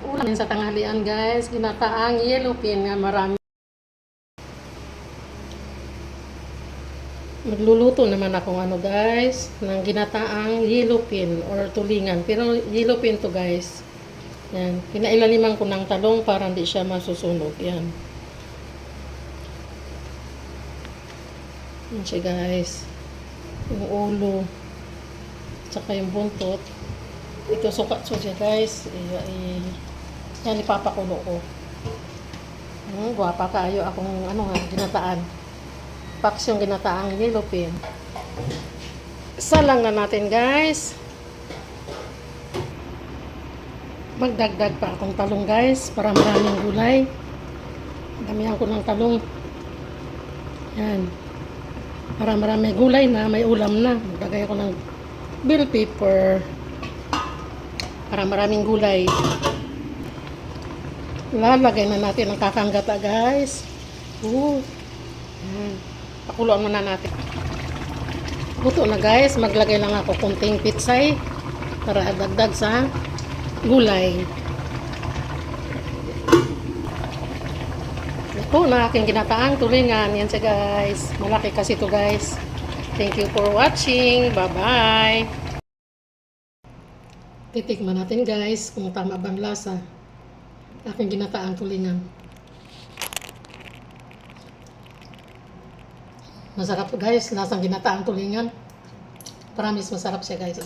Ulam sa tanghalian guys, ginataang yellow pin nga marami. Magluluto naman akong ano guys, ng ginataang yellow pin or tulingan. Pero yellow pin to guys. Yan, pinailaliman ko ng talong para hindi siya masusunog. Yan. Yan siya guys. Yung ulo. Tsaka yung buntot. Ito sukat siya guys. Yan, ipapakulo ko. Guwapa kayo akong ginataan. Paks yung ginataang yellow pin. Salang na natin guys. Magdagdag pa akong talong guys para maraming gulay. Damihan ko ng talong. Yan. Para maraming gulay na, may ulam na. Magdagay ako ng bell pepper. Para maraming gulay. Lalagay na natin ang kakanggata guys. Yan. Pakuluan muna natin. Luto na guys. Maglagay lang ako konting pitsay para dagdag sa gulay. Ito na aking ginataang tulingan. Yan siya guys. Malaki kasi ito guys. Thank you for watching. Bye bye. Titikman natin guys kung tama bang lasa. Aking ginataang tulingan. Masarap guys. Lasang ginataang tulingan. Promise masarap siya guys.